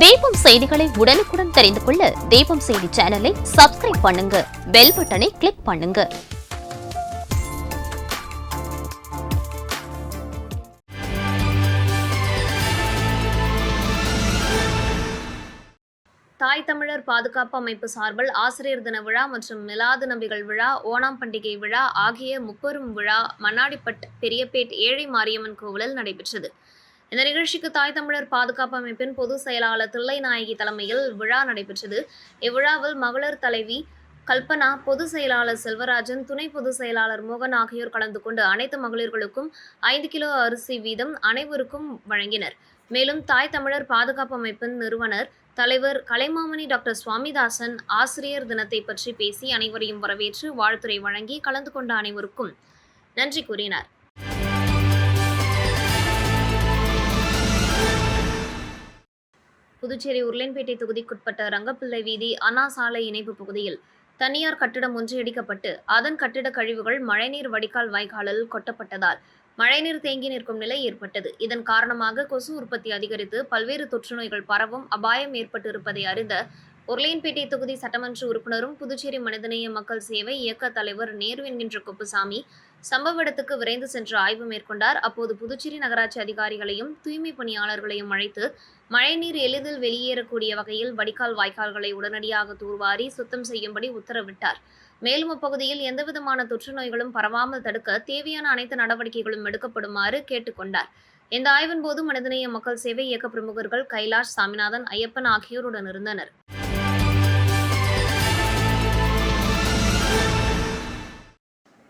தீபம் செய்திகளை உடனுக்குடன் தெரிந்து கொள்ள தீபம் செய்தி சேனலை சப்ஸ்கிரைப் பண்ணுங்க, பெல் பட்டனை கிளிக் பண்ணுங்க. தாய் தமிழர் பாதுகாப்பு அமைப்பு சார்பில் ஆசிரியர் தின விழா மற்றும் மிலாது நபிகள் விழா, ஓணாம் பண்டிகை விழா ஆகிய முப்பெரும் விழா மண்ணாடிப்பட் பெரியபேட் ஏழை மாரியம்மன் கோவிலில் நடைபெற்றது. இந்த நிகழ்ச்சிக்கு தாய் தமிழர் பாதுகாப்பு அமைப்பின் பொதுச் செயலாளர் தில்லைநாயகி தலைமையில் விழா நடைபெற்றது. இவ்விழாவில் மகளிர் தலைவி கல்பனா, பொதுச் செயலாளர் செல்வராஜன், துணை பொதுச் செயலாளர் மோகன் ஆகியோர் கலந்து கொண்டு அனைத்து மகளிர்களுக்கும் 5 கிலோ அரிசி வீதம் அனைவருக்கும் வழங்கினர். மேலும் தாய் தமிழர் பாதுகாப்பு அமைப்பின் நிறுவனர் தலைவர் கலைமாமணி டாக்டர் சுவாமிதாசன் ஆசிரியர் தினத்தை பற்றி பேசி அனைவரையும் வரவேற்று வாழ்த்துரை வழங்கி கலந்து கொண்ட அனைவருக்கும் நன்றி கூறினார். புதுச்சேரி உருளையன்பேட்டை தொகுதிக்குட்பட்ட ரங்கப்பிள்ளை வீதி அண்ணா சாலை இணைப்பு பகுதியில் தனியார் கட்டிடம் ஒன்று இடிக்கப்பட்டு அதன் கட்டிட கழிவுகள் மழைநீர் வடிகால் வாய்க்காலில் கொட்டப்பட்டதால் மழைநீர் தேங்கி நிற்கும் நிலை ஏற்பட்டது. இதன் காரணமாக கொசு உற்பத்தி அதிகரித்து பல்வேறு தொற்று நோய்கள் பரவும் அபாயம் ஏற்பட்டு இருப்பதை அறிந்த உருளையன்பேட்டை தொகுதி சட்டமன்ற உறுப்பினரும் புதுச்சேரி மனிதநேய மக்கள் சேவை இயக்க தலைவர் நேரு என்கின்ற குப்புசாமி சம்பவ இடத்துக்கு விரைந்து சென்று ஆய்வு மேற்கொண்டார். அப்போது புதுச்சேரி நகராட்சி அதிகாரிகளையும் தூய்மை பணியாளர்களையும் அழைத்து மழைநீர் எளிதில் வெளியேறக்கூடிய வகையில் வடிகால் வாய்க்கால்களை உடனடியாக தூர்வாரி சுத்தம் செய்யும்படி உத்தரவிட்டார். மேலும் அப்பகுதியில் எந்தவிதமான தொற்று நோய்களும் பரவாமல் தடுக்க தேவையான அனைத்து நடவடிக்கைகளும் எடுக்கப்படுமாறு கேட்டுக்கொண்டார். இந்த ஆய்வின் போது மனிதநேய மக்கள் சேவை இயக்க பிரமுகர்கள் கைலாஷ், சாமிநாதன், ஐயப்பன் ஆகியோருடன் இருந்தனர்.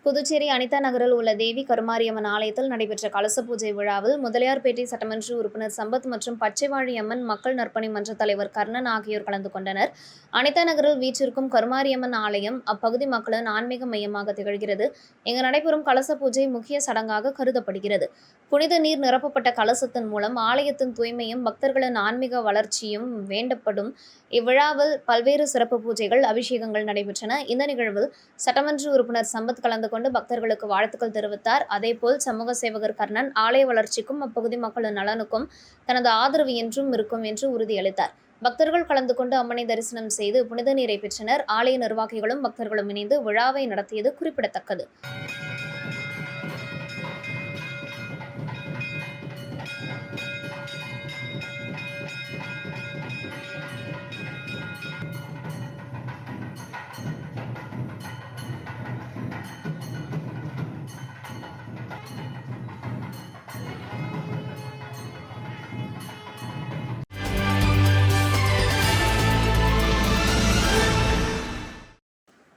புதுச்சேரி அனிதா நகரில் உள்ள தேவி கருமாரியம்மன் ஆலயத்தில் நடைபெற்ற கலச பூஜை விழாவில் முதலியார்பேட்டை சட்டமன்ற உறுப்பினர் சம்பத் மற்றும் பச்சைவாழி அம்மன் மக்கள் நற்பணி மன்ற தலைவர் கர்ணன் ஆகியோர் கலந்து கொண்டனர். அனிதா நகரில் வீற்றிருக்கும் கருமாரியம்மன் ஆலயம் அப்பகுதி மக்களின் ஆன்மீக மையமாக திகழ்கிறது. இங்கு நடைபெறும் கலச பூஜை முக்கிய சடங்காக கருதப்படுகிறது. புனித நீர் நிரப்பப்பட்ட கலசத்தின் மூலம் ஆலயத்தின் தூய்மையும் பக்தர்களின் ஆன்மீக வளர்ச்சியும் வேண்டப்படும். இவ்விழாவில் பல்வேறு சிறப்பு பூஜைகள், அபிஷேகங்கள் நடைபெற்றன. இந்த நிகழ்வில் சட்டமன்ற உறுப்பினர் சம்பத் கலந்து கொண்டு பக்தர்களுக்கு வாழ்த்துக்கள் தெரிவித்தார். அதேபோல் சமூக சேவகர் கர்ணன் ஆலய வளர்ச்சிக்கும் அப்பகுதி மக்களின் நலனுக்கும் தனது ஆதரவு என்றும் இருக்கும் என்று உறுதியளித்தார். பக்தர்கள் கலந்து கொண்டு அம்மனை தரிசனம் செய்து புனித நீரை பெற்றனர். ஆலய நிர்வாகிகளும் பக்தர்களும் இணைந்து விழாவை நடத்தியது குறிப்பிடத்தக்கது.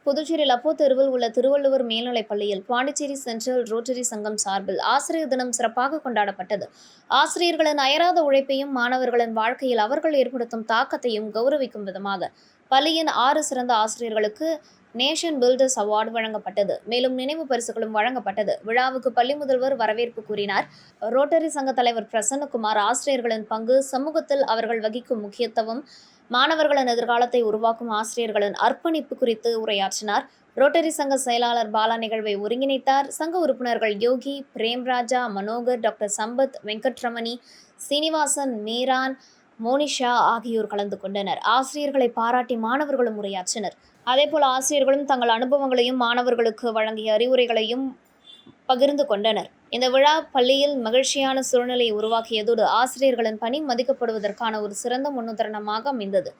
புதுச்சேரி லப்போ தெருவில் உள்ள திருவள்ளுவர் மேல்நிலைப் பள்ளியில் பாண்டிச்சேரி சென்ட்ரல் ரோட்டரி சங்கம் சார்பில் ஆசிரியர் தினம் சிறப்பாக கொண்டாடப்பட்டது. ஆசிரியர்களின் அயராத உழைப்பையும் மாணவர்களின் வாழ்க்கையில் அவர்கள் ஏற்படுத்தும் தாக்கத்தையும் கௌரவிக்கும் விதமாக பள்ளியின் 6 சிறந்த ஆசிரியர்களுக்கு நேஷன் பில்டர்ஸ் அவார்டு வழங்கப்பட்டது. மேலும் நினைவு பரிசுகளும் வழங்கப்பட்டது. விழாவுக்கு பள்ளி முதல்வர் வரவேற்பு கூறினார். ரோட்டரி சங்க தலைவர் பிரசன்னகுமார் ஆசிரியர்களின் பங்கு, சமூகத்தில் அவர்கள் வகிக்கும் முக்கியத்துவம், மாணவர்களின் எதிர்காலத்தை உருவாக்கும் ஆசிரியர்களின் அர்ப்பணிப்பு குறித்து உரையாற்றினார். ரோட்டரி சங்க செயலாளர் பாலா நிகழ்வை ஒருங்கிணைத்தார். சங்க உறுப்பினர்கள் யோகி, பிரேம்ராஜா, மனோகர், டாக்டர் சம்பத், வெங்கட்ரமணி, சீனிவாசன், மீரான், மோனிஷா ஆகியோர் கலந்து கொண்டனர். ஆசிரியர்களை பாராட்டி மாணவர்களும் உரையாற்றினர். அதேபோல் ஆசிரியர்களும் தங்கள் அனுபவங்களையும் மாணவர்களுக்கு வழங்கிய அறிவுரைகளையும் பகிர்ந்து கொண்டனர். இந்த விழா பள்ளியில் மகிழ்ச்சியான சூழ்நிலையை உருவாக்கியதோடு ஆசிரியர்களின் பணி மதிக்கப்படுவதற்கான ஒரு சிறந்த முன்னுதாரணமாக அமைந்தது.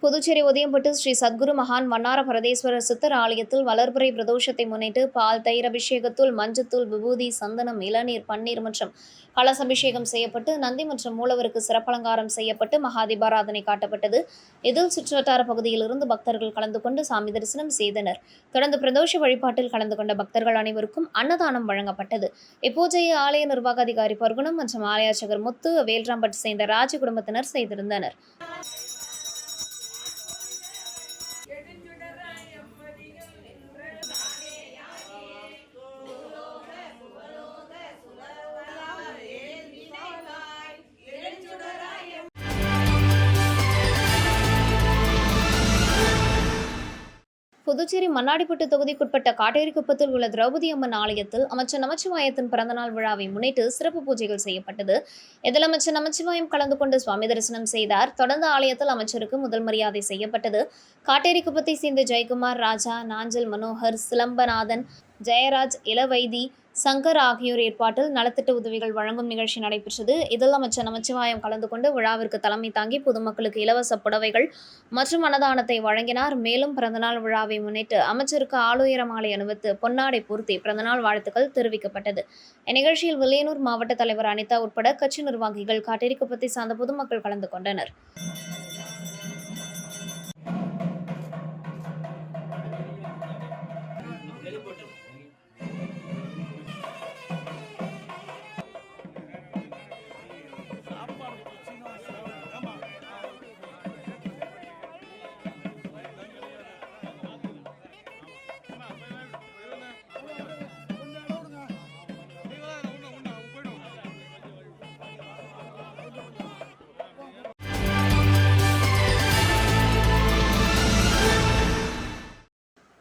புதுச்சேரி உதயம்பட்டு ஸ்ரீ சத்குரு மகான் வண்ணார பரதேஸ்வரர் சித்தர் ஆலயத்தில் வளர்பிறை பிரதோஷத்தை முன்னிட்டு பால், தயிர் அபிஷேகத்தூள், மஞ்சத்தூள், விபூதி, சந்தனம், இளநீர், பன்னீர் மற்றும் கலசபிஷேகம் செய்யப்பட்டு நந்தி மற்றும் மூலவருக்கு சிறப்பலங்காரம் செய்யப்பட்டு மகாதீபாராதனை காட்டப்பட்டது. இதில் சுற்றுவட்டார பகுதியிலிருந்து பக்தர்கள் கலந்து கொண்டு சாமி தரிசனம் செய்தனர். தொடர்ந்து பிரதோஷ வழிபாட்டில் கலந்து கொண்ட பக்தர்கள் அனைவருக்கும் அன்னதானம் வழங்கப்பட்டது. இப்பூஜையை ஆலய நிர்வாக அதிகாரி பர்குணம் மற்றும் ஆலய அர்ச்சகர் முத்து, வேல்ராம்பட்டு சேர்ந்த ராஜ குடும்பத்தினர் செய்திருந்தனர். புதுச்சேரி மண்ணாடிப்பட்டு தொகுதிக்குட்பட்ட காட்டேரிக்குப்பத்தில் உள்ள திரௌபதி அம்மன் ஆலயத்தில் அமைச்சர் நமச்சிவாயத்தின் பிறந்தநாள் விழாவை முன்னிட்டு சிறப்பு பூஜைகள் செய்யப்பட்டது. இதில் அமைச்சர் நமச்சிவாயம் கலந்து கொண்டு சுவாமி தரிசனம் செய்தார். தொடர்ந்து ஆலயத்தில் அமைச்சருக்கு முதல் மரியாதை செய்யப்பட்டது. காட்டேரிக்குப்பத்தை சேர்ந்த ஜெயக்குமார், ராஜா, நாஞ்சல் மனோகர், சிலம்பநாதன், ஜெயராஜ், இளவைதி, சங்கர் ஆகியோர் ஏற்பாட்டில் நலத்திட்ட உதவிகள் வழங்கும் நிகழ்ச்சி நடைபெற்றது. இதில் அமைச்சர் நமச்சிவாயம் கலந்து கொண்டு விழாவிற்கு தலைமை தாங்கி பொதுமக்களுக்கு இலவச புடவைகள் மற்றும் அன்னதானத்தை வழங்கினார். மேலும் பிறந்தநாள் விழாவை முன்னிட்டு அமைச்சருக்கு ஆளுயர மாலை அணிவித்து பொன்னாடை பூர்த்தி பிறந்தநாள் வாழ்த்துக்கள் தெரிவிக்கப்பட்டது. இந்நிகழ்ச்சியில் வில்லியனூர் மாவட்ட தலைவர் அனிதா உட்பட கட்சி நிர்வாகிகள், காட்டேரிக்குப்பத்தை சார்ந்த பொதுமக்கள் கலந்து கொண்டனர்.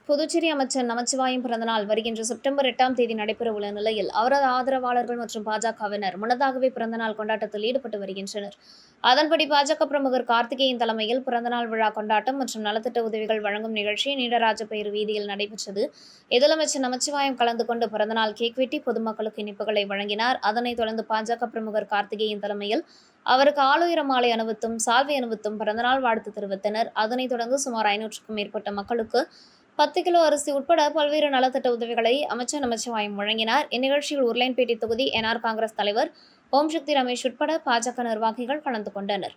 புதுச்சேரி அமைச்சர் நமச்சிவாயம் பிறந்தநாள் வருகின்ற செப்டம்பர் 8ஆம் தேதி நடைபெறவுள்ள நிலையில் அவரது ஆதரவாளர்கள் மற்றும் பாஜகவினர் முன்னதாகவே பிறந்தநாள் கொண்டாட்டத்தில் ஈடுபட்டு வருகின்றனர். அதன்படி பாஜக பிரமுகர் கார்த்திகேயன் தலைமையில் பிறந்தநாள் விழா கொண்டாட்டம் மற்றும் நலத்திட்ட உதவிகள் வழங்கும் நிகழ்ச்சி நீடராஜபயிறு வீதியில் நடைபெற்றது. இதில் அமைச்சர் நமச்சிவாயம் கலந்து கொண்டு பிறந்தநாள் கேக் வெட்டி பொதுமக்களுக்கு இனிப்புகளை வழங்கினார். அதனைத் தொடர்ந்து பாஜக பிரமுகர் கார்த்திகேயன் தலைமையில் அவருக்கு ஆளுயர மாலை அணிவித்தும் சால்வை அணிவித்தும் பிறந்தநாள் வாழ்த்து தெரிவித்தனர். அதனைத் தொடர்ந்து சுமார் 500க்கும் மேற்பட்ட மக்களுக்கு 10 கிலோ அரிசி உட்பட பல்வேறு நலத்திட்ட உதவிகளை அமைச்சர் நமச்சிவாயம் வழங்கினார். இந்நிகழ்ச்சியில் உருளையன்பேட்டை தொகுதி என்ஆர் காங்கிரஸ் தலைவர் ஓம் சக்தி ரமேஷ் உட்பட பாஜக நிர்வாகிகள் கலந்து கொண்டனர்.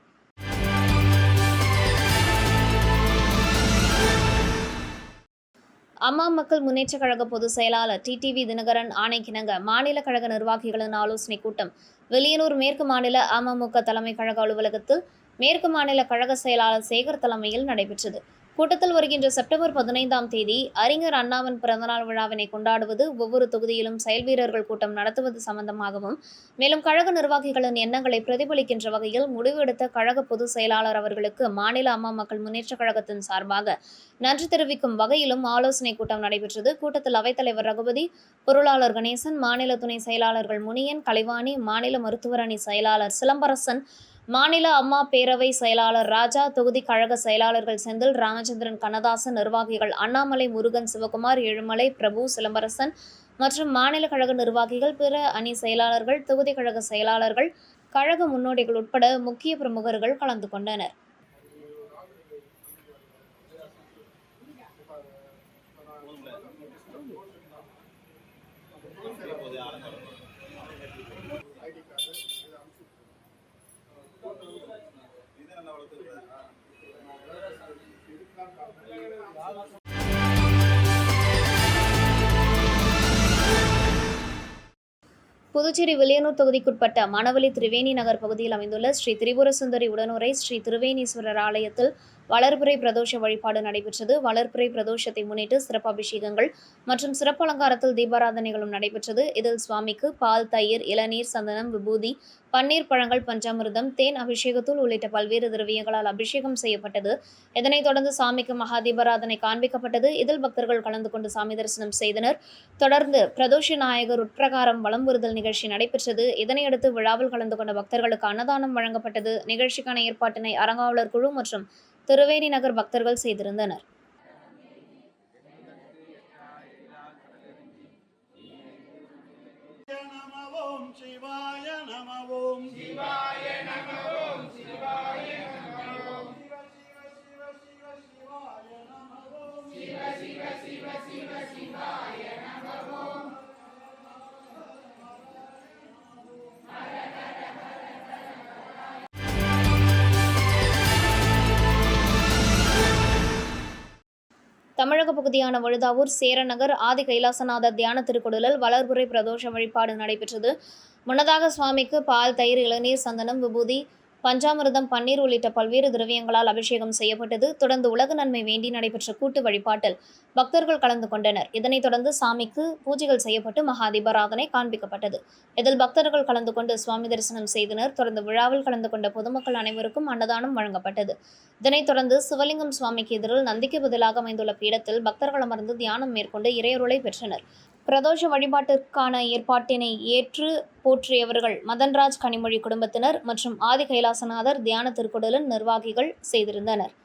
அம்மா மக்கள் முன்னேற்ற கழக பொதுச் செயலாளர் டிடிவி தினகரன் ஆணைக்கிணங்க மாநில கழக நிர்வாகிகளின் ஆலோசனை கூட்டம் வில்லியனூர் மேற்கு மாநில அமமுக தலைமை கழக அலுவலகத்தில் மேற்கு மாநில கழக செயலாளர் சேகர் தலைமையில் நடைபெற்றது. கூட்டத்தில் வருகின்ற செப்டம்பர் 15ஆம் தேதி அறிஞர் அண்ணாவின் பிறந்தநாள் விழாவினை கொண்டாடுவது, ஒவ்வொரு தொகுதியிலும் செயல் வீரர்கள் கூட்டம் நடத்துவது சம்பந்தமாகவும், மேலும் கழக நிர்வாகிகளின் எண்ணங்களை பிரதிபலிக்கின்ற வகையில் முடிவு எடுத்த கழக பொதுச் செயலாளர் அவர்களுக்கு மாநில அம்மா மக்கள் முன்னேற்ற கழகத்தின் சார்பாக நன்றி தெரிவிக்கும் வகையிலும் ஆலோசனை கூட்டம் நடைபெற்றது. கூட்டத்தில் அவைத்தலைவர் ரகுபதி, பொருளாளர் கணேசன், மாநில துணை செயலாளர்கள் முனியன், கலைவாணி, மாநில மருத்துவர் அணி செயலாளர் சிலம்பரசன், மாநில அம்மா பேரவை செயலாளர் ராஜா, தொகுதி கழக செயலாளர்கள் செந்தில், ராமச்சந்திரன், கண்ணதாசன், நிர்வாகிகள் அண்ணாமலை, முருகன், சிவகுமார், ஏழுமலை, பிரபு, சிலம்பரசன் மற்றும் மாநில கழக நிர்வாகிகள், பிற அணி செயலாளர்கள், தொகுதி கழக செயலாளர்கள், கழக முன்னோடிகள் உட்பட முக்கிய பிரமுகர்கள் கலந்து கொண்டனர். புதுச்சேரி வில்லியனூர் தொகுதிக்குட்பட்ட மணவெளி திரிவேணி நகர் பகுதியில் அமைந்துள்ள ஸ்ரீ திரிபுர சுந்தரி உடனுரை ஸ்ரீ திருவேணீஸ்வரர் ஆலயத்தில் வளர்பிறை பிரதோஷ வழிபாடு நடைபெற்றது. வளர்பிறை பிரதோஷத்தை முன்னிட்டு சிறப்பு அபிஷேகங்கள் மற்றும் சிறப்பு அலங்காரத்தில் தீபாராதனைகளும் நடைபெற்றது. இதில் சுவாமிக்கு பால், தயிர், இளநீர், சந்தனம், விபூதி, பன்னீர், பழங்கள், பஞ்சாமிர்தம், தேன், அபிஷேகத்தூள் உள்ளிட்ட பல்வேறு திரவியங்களால் அபிஷேகம் செய்யப்பட்டது. இதனைத் தொடர்ந்து சாமிக்கு மகாதீபாராதனை காண்பிக்கப்பட்டது. இதில் பக்தர்கள் கலந்து கொண்டு சாமி தரிசனம் செய்தனர். தொடர்ந்து பிரதோஷ நாயகர் உட்பிரகாரம் வலம் வருதல் நிகழ்ச்சி நடைபெற்றது. இதனையடுத்து விழாவில் கலந்து கொண்ட பக்தர்களுக்கு அன்னதானம் வழங்கப்பட்டது. நிகழ்ச்சிக்கான ஏற்பாட்டினை அறங்காவலர் குழு மற்றும் திருவேணி நகர் பக்தர்கள் செய்திருந்தனர். சிவாய நமவோம் சிவாய நமவோம் சிவாய நமவோம் சிவ சிவ சிவ தமிழக பகுதியான வழுதாவூர், சேரநகர், ஆதி கைலாசநாதர் தியான திருக்கொடுலல் வளர்புரை பிரதோஷ வழிபாடு நடைபெற்றது. முன்னதாக சுவாமிக்கு பால், தயிர், இளநீர், சந்தனம், விபூதி, பஞ்சாமிர்தம், பன்னீர் உள்ளிட்ட பல்வேறு திரவியங்களால் அபிஷேகம் செய்யப்பட்டது. தொடர்ந்து உலக நன்மை வேண்டி நடைபெற்ற கூட்டு வழிபாட்டில் பக்தர்கள் கலந்து கொண்டனர். இதனைத் தொடர்ந்து சாமிக்கு பூஜைகள் செய்யப்பட்டு மகா தீபாராதனை காண்பிக்கப்பட்டது. இதில் பக்தர்கள் கலந்து கொண்டு சுவாமி தரிசனம் செய்தனர். தொடர்ந்து விழாவில் கலந்து கொண்ட பொதுமக்கள் அனைவருக்கும் அன்னதானம் வழங்கப்பட்டது. இதனைத் தொடர்ந்து சிவலிங்கம் சுவாமிக்கு எதிரில் நந்திக்கு பதிலாக அமைந்துள்ள பீடத்தில் பக்தர்கள் அமர்ந்து தியானம் மேற்கொண்டு இறையருளை பெற்றனர். பிரதோஷ வழிபாட்டிற்கான ஏற்பாட்டினை ஏற்று போற்றியவர்கள் மதன்ராஜ் கனிமொழி குடும்பத்தினர் மற்றும் ஆதி கைலாசநாதர் தியான திருக்கொடலின் நிர்வாகிகள் செய்திருந்தனர்.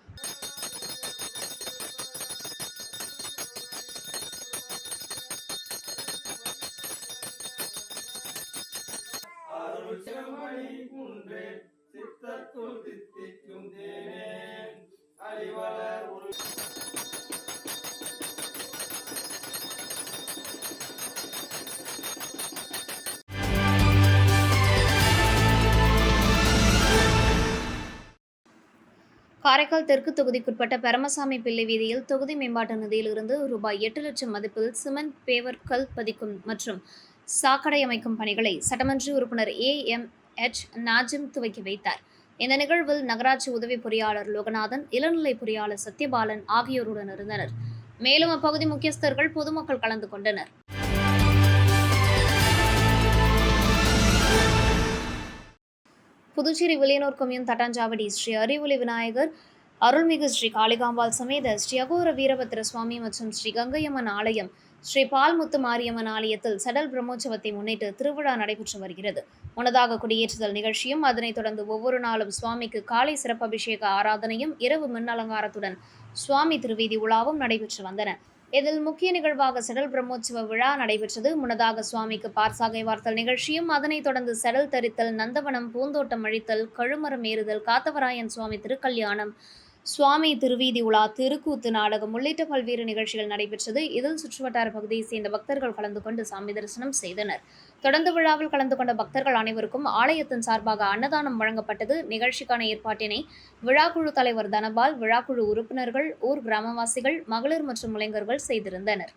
காரைக்கால் தெற்கு தொகுதிக்குட்பட்ட பெரமசாமி பிள்ளை வீதியில் தொகுதி மேம்பாட்டு நிதியிலிருந்து ரூபாய் 8 லட்சம் மதிப்பில் சிமெண்ட் பேவர் கல் பதிக்கும் மற்றும் சாக்கடை அமைக்கும் பணிகளை சட்டமன்ற உறுப்பினர் AMH நாஜிம் துவக்கி வைத்தார். இந்த நிகழ்வில் நகராட்சி உதவி பொறியாளர் லோகநாதன், இளநிலை பொறியாளர் சத்யபாலன் ஆகியோருடன் இருந்தனர். மேலும் அப்பகுதி முக்கியஸ்தர்கள், பொதுமக்கள் கலந்து கொண்டனர். புதுச்சேரி வில்லியனூர் கொம்யூன் தட்டாஞ்சாவடி ஸ்ரீ அறிவுலி விநாயகர், அருள்மிகு ஸ்ரீ காளிகாம்பாள் சமேத ஸ்ரீ அகோர வீரபத்ர சுவாமி மற்றும் ஸ்ரீ கங்கையம்மன் ஆலயம், ஸ்ரீ பால்முத்து மாரியம்மன் ஆலயத்தில் சடல் பிரம்மோற்சவத்தை முன்னிட்டு திருவிழா நடைபெற்று வருகிறது. முன்னதாக கொடியேற்றுதல் நிகழ்ச்சியும், அதனைத் தொடர்ந்து ஒவ்வொரு நாளும் சுவாமிக்கு காலை சிறப்பு அபிஷேக ஆராதனையும், இரவு மின் அலங்காரத்துடன் சுவாமி திருவீதி உலாவும் நடைபெற்று வந்தன. இதில் முக்கிய நிகழ்வாக செடல் பிரம்மோற்சவ விழா நடைபெற்றது. முன்னதாக சுவாமிக்கு பார்சாகை வார்த்தல் நிகழ்ச்சியும், அதனைத் தொடர்ந்து செடல் தரித்தல், நந்தவனம், பூந்தோட்டம் அழித்தல், கழுமரம் ஏறுதல், காத்தவராயன் சுவாமி திருக்கல்யாணம், சுவாமி திருவீதி உலா, தெருக்கூத்து நாடகம் உள்ளிட்ட பல்வேறு நிகழ்ச்சிகள் நடைபெற்றது. இதில் சுற்றுவட்டார பகுதியைச் சேர்ந்த பக்தர்கள் கலந்து கொண்டு சாமி தரிசனம் செய்தனர். தொடர்ந்து விழாவில் கலந்து கொண்ட பக்தர்கள் அனைவருக்கும் ஆலயத்தின் சார்பாக அன்னதானம் வழங்கப்பட்டது. நிகழ்ச்சிக்கான ஏற்பாட்டினை விழாக்குழு தலைவர் தனபால், விழாக்குழு உறுப்பினர்கள், ஊர் கிராமவாசிகள், மகளிர் மற்றும் இளைஞர்கள் செய்திருந்தனர்.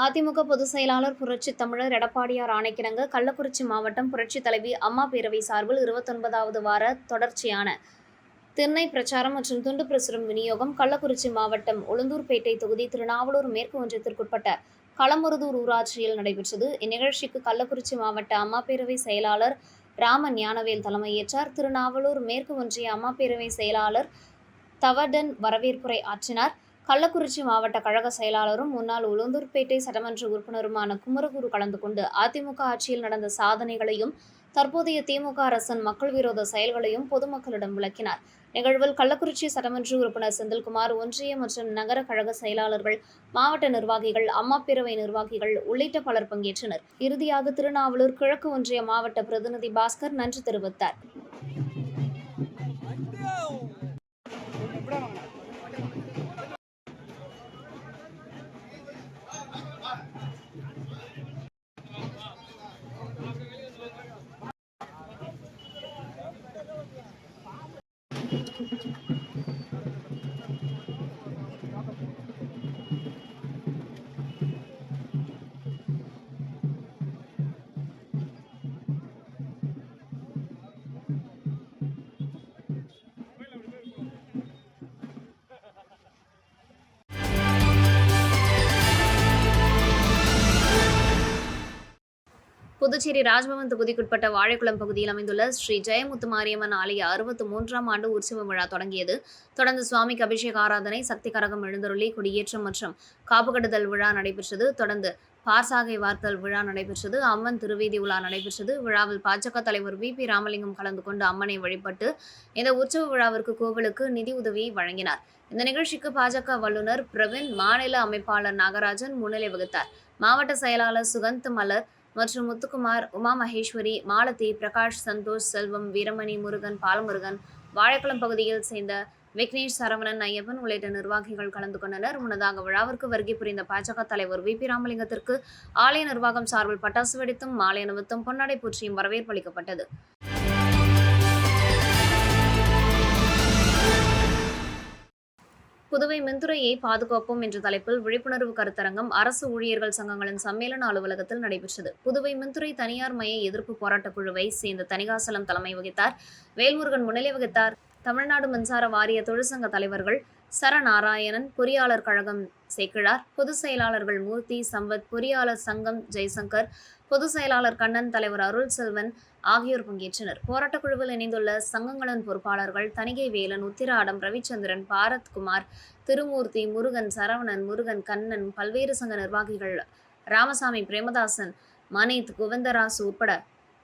அதிமுக பொதுச் செயலாளர் புரட்சித் தமிழர் எடப்பாடியார் ஆணைக்கிணங்க கள்ளக்குறிச்சி மாவட்டம் புரட்சித் தலைவி அம்மா பேரவை சார்பில் 29வது வார தொடர்ச்சியான திண்ணை பிரச்சாரம் மற்றும் துண்டு பிரசுரம் விநியோகம் கள்ளக்குறிச்சி மாவட்டம் உளுந்தூர்பேட்டை தொகுதி திருநாவலூர் மேற்கு ஒன்றியத்திற்குட்பட்ட களமருதூர் ஊராட்சியில் நடைபெற்றது. இந்நிகழ்ச்சிக்கு கள்ளக்குறிச்சி மாவட்ட அம்மா பேரவை செயலாளர் ராம ஞானவேல் தலைமையேற்றார். திருநாவலூர் மேற்கு ஒன்றிய அம்மா பேரவை செயலாளர் தவடன் வரவேற்புரை ஆற்றினார். கள்ளக்குறிச்சி மாவட்ட கழக செயலாளரும் முன்னாள் உளுந்தூர்பேட்டை சட்டமன்ற உறுப்பினருமான குமரகுரு கலந்து கொண்டு அதிமுக ஆட்சியில் நடந்த சாதனைகளையும் தற்போதைய திமுக அரசின் மக்கள் விரோத செயல்களையும் பொதுமக்களிடம் விளக்கினார். நிகழ்வில் கள்ளக்குறிச்சி சட்டமன்ற உறுப்பினர் செந்தில்குமார், ஒன்றிய மற்றும் நகர கழக செயலாளர்கள், மாவட்ட நிர்வாகிகள், அம்மா பேரவை நிர்வாகிகள் உள்ளிட்ட பலர் பங்கேற்றனர். இறுதியாக திருநாவலூர் கிழக்கு ஒன்றிய மாவட்ட பிரதிநிதி பாஸ்கர் நன்றி தெரிவித்தார். புதுச்சேரி ராஜ்பவன் தொகுதிக்குட்பட்ட வாழைக்குளம் பகுதியில் அமைந்துள்ள ஸ்ரீ ஜெயமுத்து மாரியம்மன் ஆலய 63ஆம் ஆண்டு உற்சவ விழா தொடங்கியது. தொடர்ந்து சுவாமிக்கு அபிஷேக ஆராதனை, சக்தி கரகம் எழுந்தருளி, கொடியேற்றம் மற்றும் காப்புக்கட்டுதல் விழா நடைபெற்றது. தொடர்ந்து பார்சாகை வார்த்தல் விழா நடைபெற்றது. அம்மன் திருவீதி உலா நடைபெற்றது. விழாவில் பாஜக தலைவர் VP ராமலிங்கம் கலந்து கொண்டு அம்மனை வழிபட்டு இந்த உற்சவ விழாவிற்கு கோவிலுக்கு நிதி உதவியை வழங்கினார். இந்த நிகழ்ச்சிக்கு பாஜக வல்லுநர் பிரவீன், மாநில அமைப்பாளர் நாகராஜன் முன்னிலை வகித்தார். மாவட்ட செயலாளர் சுகந்த் மலர் மற்றும் முத்துக்குமார், உமா மகேஸ்வரி, மாலதி, பிரகாஷ், சந்தோஷ், செல்வம், வீரமணி, முருகன், பாலமுருகன், வாழைக்குளம் பகுதியில் சேர்ந்த விக்னேஷ், சரவணன், ஐயப்பன் உள்ளிட்ட நிர்வாகிகள் கலந்து கொண்டனர். முன்னதாக விழாவிற்கு வருகை புரிந்த பாஜக தலைவர் VP ராமலிங்கத்திற்கு ஆலய நிர்வாகம் சார்பில் பட்டாசு வெடித்தும் மாலை அணிவித்தும் பொன்னாடை போற்றியும் வரவேற்பு அளிக்கப்பட்டது. புதுவை மின்துறையை பாதுகாப்போம் என்ற தலைப்பில் விழிப்புணர்வு கருத்தரங்கம் அரசு ஊழியர்கள் சங்கங்களின் சம்மேளன அலுவலகத்தில் நடைபெற்றது. புதுவை மின்துறை தனியார் மய எதிர்ப்பு போராட்டக் குழுவை சேர்ந்த தணிகாசலம் தலைமை வகித்தார். வேல்முருகன் முன்னிலை வகித்தார். தமிழ்நாடு மின்சார வாரிய தொழிற்சங்க தலைவர்கள் சரநாராயணன், பொறியாளர் கழகம் சேக்கிழார், பொதுச் செயலாளர்கள் மூர்த்தி, சம்பத், பொறியாளர் சங்கம் ஜெய்சங்கர், பொதுச் செயலாளர் கண்ணன், தலைவர் அருள் செல்வன் ஆகியோர் பங்கேற்றனர். போராட்டக் குழுவில் இணைந்துள்ள சங்கங்களின் பொறுப்பாளர்கள் தணிகை வேலன், உத்திராடம், ரவிச்சந்திரன், பாரத்குமார், திருமூர்த்தி, முருகன், சரவணன், முருகன், கண்ணன், பல்வேறு சங்க நிர்வாகிகள் ராமசாமி, பிரேமதாசன், மனித், கோவிந்தராசு உட்பட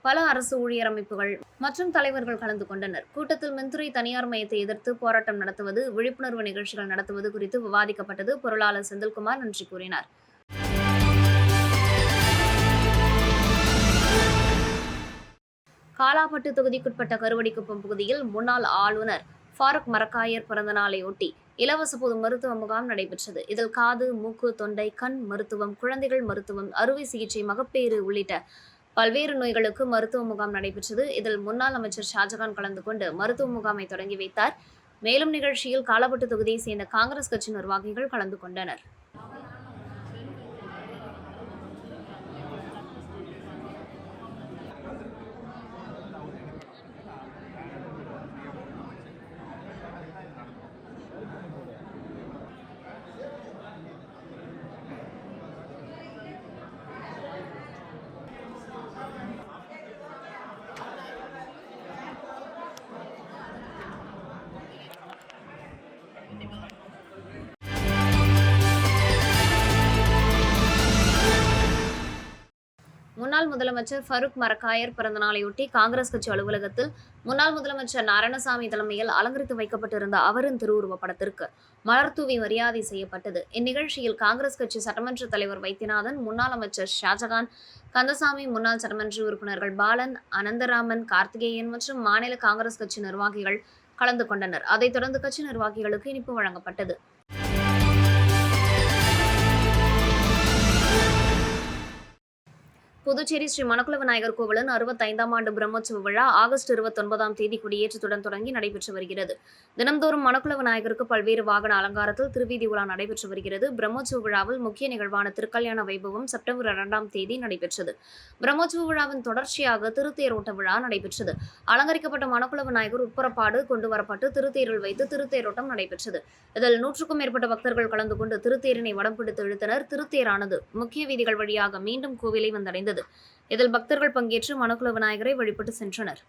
பல அரசு ஊழியர் அமைப்புகள் மற்றும் தலைவர்கள் கலந்து கொண்டனர். கூட்டத்தில் மின்துறை தனியார் மையத்தை எதிர்த்து போராட்டம் நடத்துவது, விழிப்புணர்வு நிகழ்ச்சிகள் நடத்துவது குறித்து விவாதிக்கப்பட்டது. பொருளாளர் செந்தில்குமார் நன்றி கூறினார். காலாப்பட்டு தொகுதிக்குட்பட்ட கருவடிக்குப்பம் பகுதியில் முன்னாள் ஆளுநர் ஃபாரூக் மரக்காயர் பிறந்தநாளையொட்டி இலவச பொது மருத்துவ முகாம் நடைபெற்றது. இதில் காது, மூக்கு, தொண்டை, கண் மருத்துவம், குழந்தைகள் மருத்துவம், அறுவை சிகிச்சை, மகப்பேறு உள்ளிட்ட பல்வேறு நோய்களுக்கு மருத்துவ முகாம் நடைபெற்றது. இதில் முன்னாள் அமைச்சர் ஷாஜகான் கலந்து கொண்டு மருத்துவ முகாமை தொடங்கி வைத்தார். மேலும் நிகழ்ச்சியில் காலாப்பட்டு தொகுதியை சேர்ந்த காங்கிரஸ் கட்சி நிர்வாகிகள் கலந்து கொண்டனர். முன்னாள் முதலமைச்சர் ஃபாரூக் மரக்காயர் பிறந்தநாளையொட்டி காங்கிரஸ் கட்சி அலுவலகத்தில் முன்னாள் முதலமைச்சர் நாராயணசாமி தலைமையில் அலங்கரித்து வைக்கப்பட்டிருந்த அவரின் திருவுருவப் படத்திற்கு மலர்தூவி மரியாதை செய்யப்பட்டது. இந்நிகழ்ச்சியில் காங்கிரஸ் கட்சி சட்டமன்ற தலைவர் வைத்தியநாதன், முன்னாள் அமைச்சர் ஷாஜகான், கந்தசாமி, முன்னாள் சட்டமன்ற உறுப்பினர்கள் பாலன், அனந்தராமன், கார்த்திகேயன் மற்றும் மாநில காங்கிரஸ் கட்சி நிர்வாகிகள் கலந்து கொண்டனர். அதைத் தொடர்ந்து கட்சி நிர்வாகிகளுக்கு இனிப்பு வழங்கப்பட்டது. புதுச்சேரி ஸ்ரீ மணக்குள விநாயகர் கோவிலின் 65ஆம் ஆண்டு பிரம்மோற்சவ விழா ஆகஸ்ட் 29ஆம் தேதி கொடியேற்றத்துடன் தொடங்கி நடைபெற்று வருகிறது. தினம்தோறும் மணக்குள விநாயகருக்கு பல்வேறு வாகன அலங்காரத்தில் திருவீதி உலா நடைபெற்று வருகிறது. பிரம்மோற்சவ விழாவில் முக்கிய நிகழ்வான திருக்கல்யாண வைபவம் செப்டம்பர் 2ஆம் தேதி நடைபெற்றது. பிரம்மோற்சவ விழாவின் தொடர்ச்சியாக திருத்தேரோட்ட விழா நடைபெற்றது. அலங்கரிக்கப்பட்ட மணக்குள விநாயகர் உட்புறப்பாடு கொண்டு வரப்பட்டு திருத்தேரில் வைத்து திருத்தேரோட்டம் நடைபெற்றது. இதில் 100க்கும் மேற்பட்ட பக்தர்கள் கலந்து கொண்டு திருத்தேரினை வடம் பிடித்து இழுத்தனர். திருத்தேரானது முக்கிய வீதிகள் வழியாக மீண்டும் கோவிலை வந்தடைந்தது. இதில் பக்தர்கள் பங்கேற்று மணக்குள விநாயகரை வழிபட்டு சென்றனர்.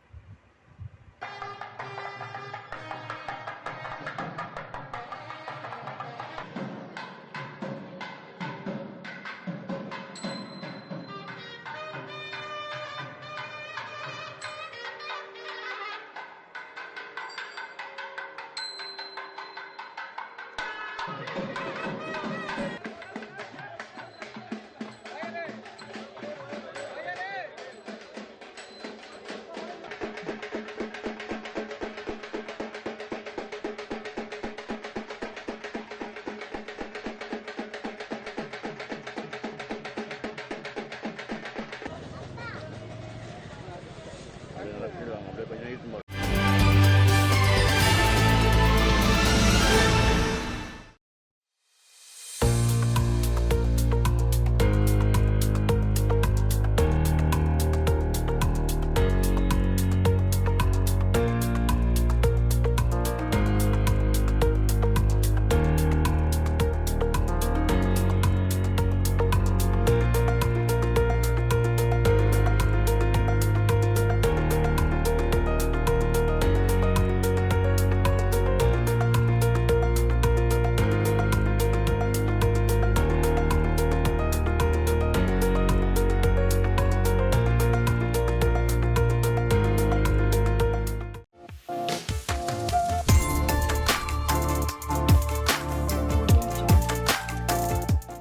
அப்படியே கொஞ்சம்